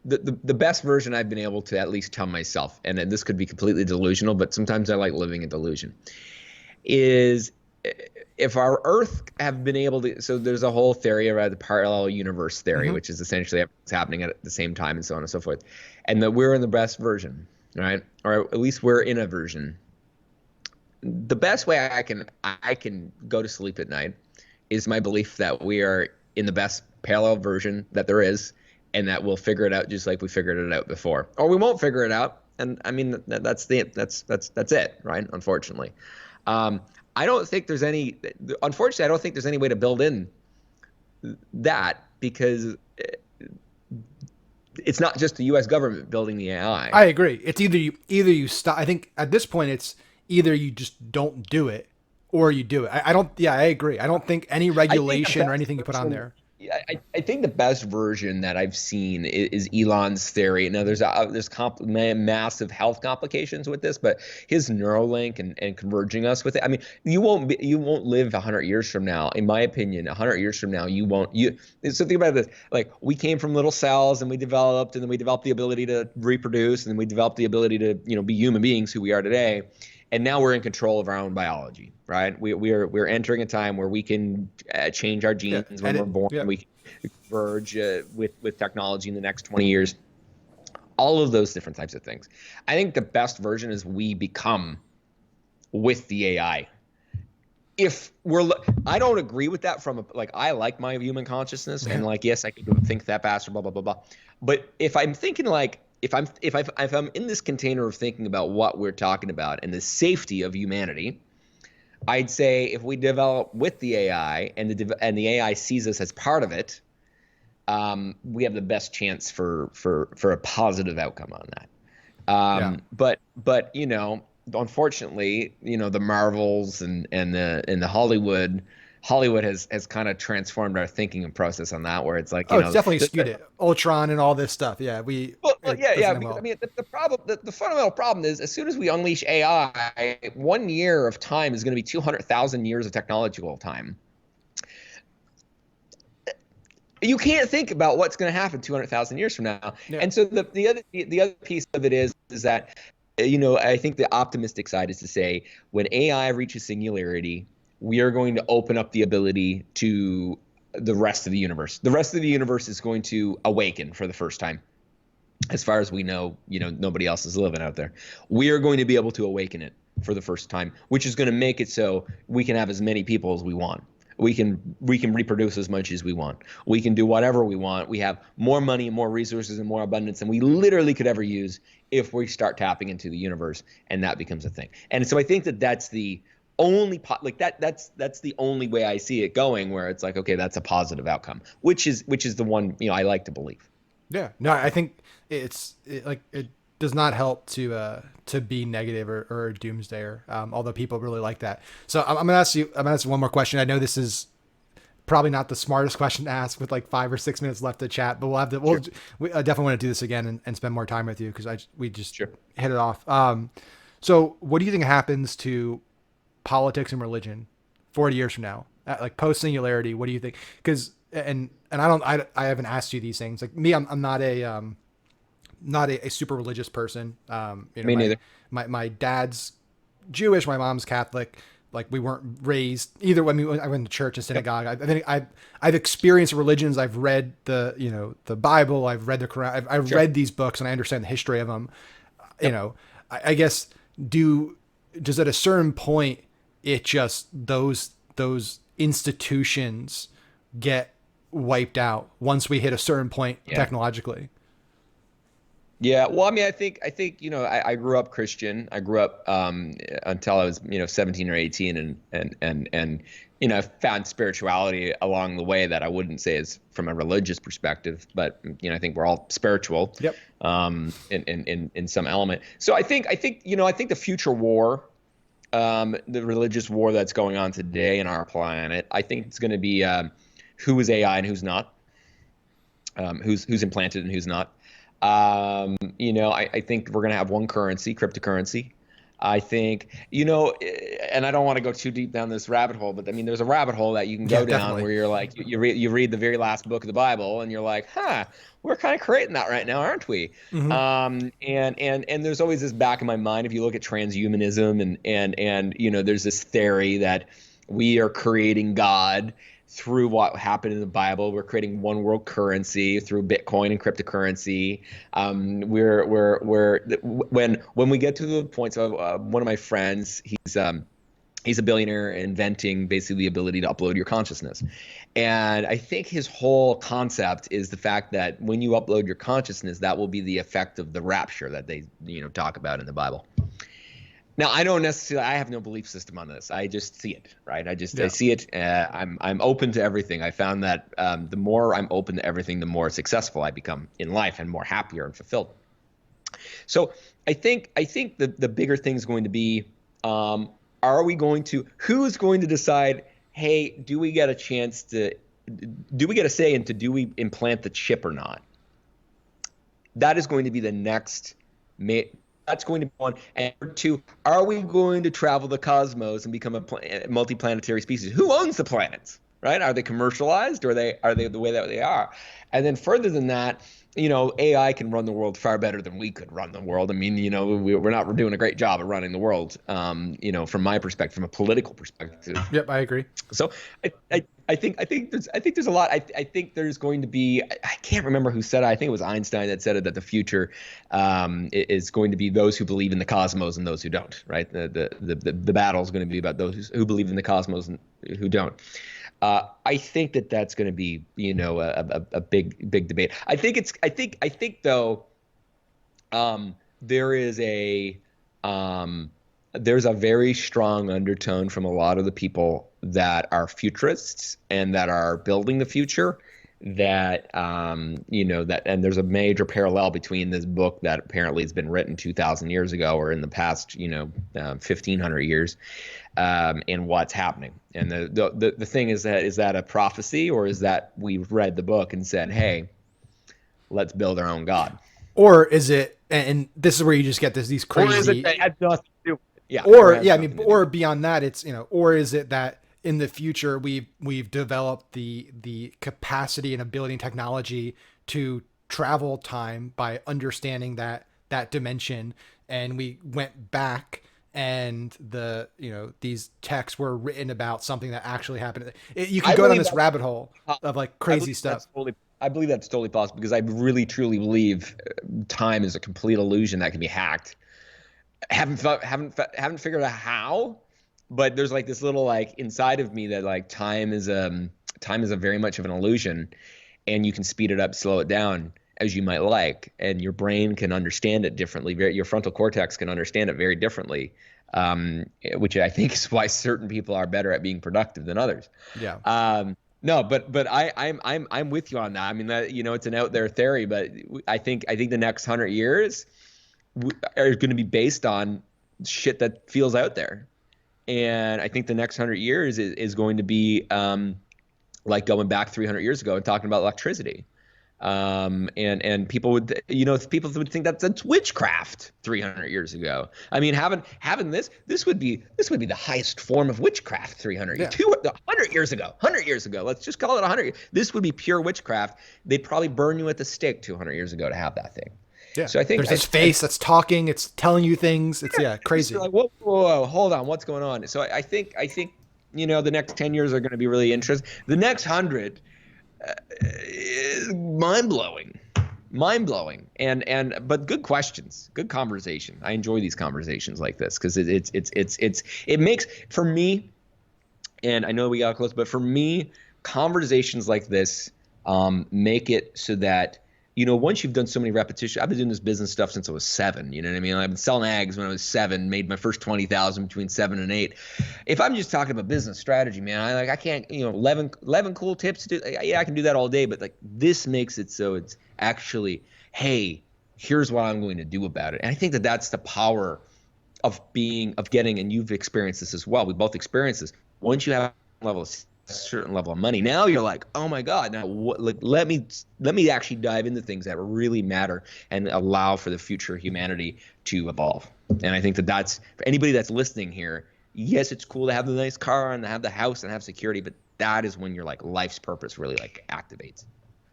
the best version I've been able to at least tell myself, and this could be completely delusional, but sometimes I like living in delusion, is if our Earth have been able to, so there's a whole theory around the parallel universe theory, which is essentially everything's happening at the same time and so on and so forth, and that we're in the best version, right? Or at least we're in a version. The best way I can go to sleep at night is my belief that we are in the best parallel version that there is, and that we'll figure it out just like we figured it out before, or we won't figure it out. And I mean, that's it, right? Unfortunately, I don't think there's any. Unfortunately, I don't think there's any way to build in that, because it's not just the U.S. government building the AI. I agree. It's either you stop. I think at this point it's either you just don't do it or you do it. I don't. Yeah, I agree. I don't think any regulation or anything you put on there. Yeah, I think the best version that I've seen is Elon's theory. Now, there's massive health complications with this, but his Neuralink and converging us with it. I mean, you won't live 100 years from now. In my opinion, 100 years from now, you won't. So think about this: like, we came from little cells, and then we developed the ability to reproduce, and then we developed the ability to be human beings who we are today. And now we're in control of our own biology, right? We're entering a time where we can change our genes when we're born. Yeah. We can converge with technology in the next 20 years. All of those different types of things. I think the best version is we become with the AI. I don't agree with that I like my human consciousness, and yes, I could think that faster, blah blah blah blah. But if I'm thinking if I'm in this container of thinking about what we're talking about and the safety of humanity, I'd say if we develop with the AI and the AI sees us as part of it, we have the best chance for a positive outcome on that. But unfortunately, the Marvels and the Hollywood has kind of transformed our thinking and process on that, where it's like, it's definitely skewed it. Ultron and all this stuff. Yeah, I mean, the problem, the fundamental problem is, as soon as we unleash AI, 1 year of time is going to be 200,000 years of technological time. You can't think about what's going to happen 200,000 years from now. Yeah. And so the other piece of it is that, I think the optimistic side is to say, when AI reaches singularity, we are going to open up the ability to the rest of the universe. The rest of the universe is going to awaken for the first time. as far as we know, nobody else is living out there. We are going to be able to awaken it for the first time, which is going to make it so we can have as many people as we want. We can reproduce as much as we want. We can do whatever we want. We have more money and more resources and more abundance than we literally could ever use if we start tapping into the universe, and that becomes a thing. And so I think that that's the only like that's the only way I see it going, where it's like, okay, that's a positive outcome, which is the one I like to believe. Yeah, no, I think it does not help to be negative or a doomsdayer. Although people really like that. So I'm gonna ask you. I'm gonna ask you one more question. I know this is probably not the smartest question to ask with like 5 or 6 minutes left to chat, but we'll have to. Sure. We definitely want to do this again and spend more time with you because we just Sure. hit it off. So what do you think happens to politics and religion 40 years from now? Like post Singularity, what do you think? Because and I haven't asked you these things. Like me, I'm not a super religious person. Me neither. My dad's Jewish, my mom's Catholic. Like we weren't raised either. I mean, I went to church and Yep. synagogue. I think I've experienced religions. I've read the Bible. I've read the Quran. I've Sure. read these books and I understand the history of them. You Yep. know, I guess does at a certain point it just those institutions get wiped out once we hit a certain point Yeah. technologically. Yeah, well, I mean, I think, I grew up Christian. I grew up until I was, 17 or 18, and found spirituality along the way that I wouldn't say is from a religious perspective, but I think we're all spiritual, Yep. in some element. So I think the future war, the religious war that's going on today in our planet, I think it's going to be who is AI and who's not, who's implanted and who's not. I think we're going to have one currency, cryptocurrency. I think, and I don't want to go too deep down this rabbit hole, but I mean, there's a rabbit hole that you can Yeah, go down definitely. where you're like, you read the very last book of the Bible and you're like, we're kind of creating that right now, aren't we? Hmm. And there's always this back in my mind, if you look at transhumanism and there's this theory that we are creating God through what happened in the Bible. We're creating one world currency through Bitcoin and cryptocurrency. When we get to the point, so one of my friends, he's a billionaire inventing basically the ability to upload your consciousness. And I think his whole concept is the fact that when you upload your consciousness, that will be the effect of the rapture that they talk about in the Bible. Now, I don't necessarily. I have no belief system on this. I just see it, right? I Yeah. see it. I'm open to everything. I found that the more I'm open to everything, the more successful I become in life and more happier and fulfilled. So I think the bigger thing is going to be, are we going to? Who's going to decide? Hey, do we get a chance to? Do we get a say into do we implant the chip or not? That is going to be the next. That's going to be one. And number two, are we going to travel the cosmos and become a multiplanetary species? Who owns the planets? Right? Are they commercialized, or are they the way that they are? And then further than that, AI can run the world far better than we could run the world. I mean, we're doing a great job of running the world. From my perspective, from a political perspective. Yep. I agree. So I think there's a lot. I think there's going to be. I can't remember who said it. I think it was Einstein that said it, that the future is going to be those who believe in the cosmos and those who don't. Right. The battle is going to be about those who believe in the cosmos and who don't. I think that's going to be a big debate. I think though, there is there's a very strong undertone from a lot of the people that are futurists and that are building the future, and there's a major parallel between this book that apparently has been written 2,000 years ago or in the past 1,500 years, and what's happening. And the thing is that a prophecy, or is that we've read the book and said, hey, let's build our own god? Or is it? And this is where you just get these Or is it crazy. that has nothing to do with it? Yeah, or Or has yeah, I mean, nothing to do or with beyond that, it's or is it that in the future we've developed the capacity and ability and technology to travel time by understanding that dimension, and we went back and these texts were written about something that actually happened. You could I go down believe this that's rabbit hole of like I believe crazy that's stuff. totally. I believe that's totally possible because I really truly believe time is a complete illusion that can be hacked. Haven't figured out how, but there's like this little like inside of me that like time is a very much of an illusion, and you can speed it up, slow it down as you might like, and your brain can understand it differently. Your frontal cortex can understand it very differently, which I think is why certain people are better at being productive than others. Yeah. No, but I'm with you on that. I mean that it's an out there theory, but I think the next 100 years are going to be based on shit that feels out there, and I think the next 100 years is going to be like going back 300 years ago and talking about electricity. And people would, people would think that's witchcraft 300 years ago. I mean, having this would be the highest form of witchcraft 300, Yeah. 200 years ago, 100 years ago. Let's just call it 100. This would be pure witchcraft. They'd probably burn you at the stake 200 years ago to have that thing. Yeah. So I think There's this face that's talking, it's telling you things. It's crazy. Like, whoa, hold on, what's going on? So I think the next 10 years are going to be really interesting. The next 100 is mind blowing, and but good questions, good conversation. I enjoy these conversations like this because it makes for me, and I know we got close, but for me, conversations like this make it so that once you've done so many repetitions. I've been doing this business stuff since I was 7. You know what I mean? I've been selling eggs when I was 7, made my first 20,000 between 7 and 8. If I'm just talking about business strategy, man, I can't, 11 cool tips to do. Yeah, I can do that all day, but like this makes it so it's actually, hey, here's what I'm going to do about it. And I think that that's the power of getting, and you've experienced this as well. We both experienced this. Once you have a certain level of money, now you're like, oh my God, now let me actually dive into things that really matter and allow for the future of humanity to evolve. And I think that that's for anybody that's listening here. Yes, it's cool to have the nice car and to have the house and have security, but that is when your like life's purpose really like activates.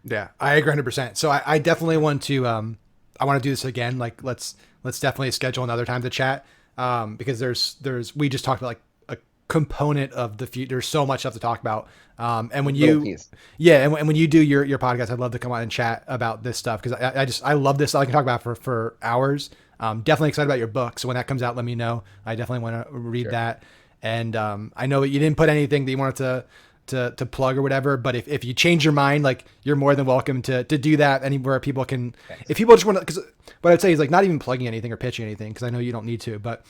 Yeah, I agree 100%. So I definitely want to I want to do this again. Like let's definitely schedule another time to chat. Because we just talked about like a component of the future. There's so much stuff to talk about. And when and when you do your podcast, I'd love to come on and chat about this stuff because I love this. I can talk about it for hours. Definitely excited about your book. So when that comes out, let me know. I definitely want to read that. And I know you didn't put anything that you wanted to plug or whatever, but if you change your mind, like you're more than welcome to do that anywhere people can. Thanks. If people just want to, because what I'd say is like not even plugging anything or pitching anything, because I know you don't need to, but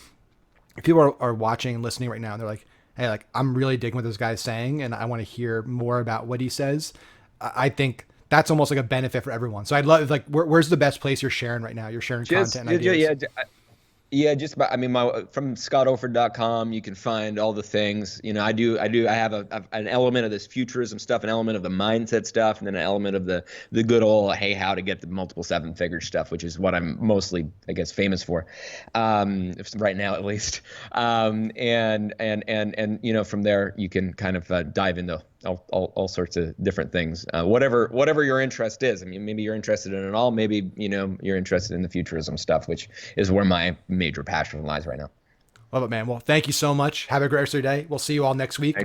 if people are watching and listening right now and they're like, hey, like I'm really digging what this guy's saying and I want to hear more about what he says, I think that's almost like a benefit for everyone. So I'd love, like, where's the best place you're sharing right now? You're sharing content and ideas. Just about, I mean, from ScottOldford.com, you can find all the things. I have an element of this futurism stuff, an element of the mindset stuff, and then an element of the good old, hey, how to get the multiple 7-figure stuff, which is what I'm mostly, I guess, famous for, right now at least. And from there you can kind of dive into all sorts of different things, whatever your interest is. I mean, maybe you're interested in it all. Maybe you're interested in the futurism stuff, which is where my major passion lies right now. Love it, man. Well, thank you so much. Have a great rest of your day. We'll see you all next week.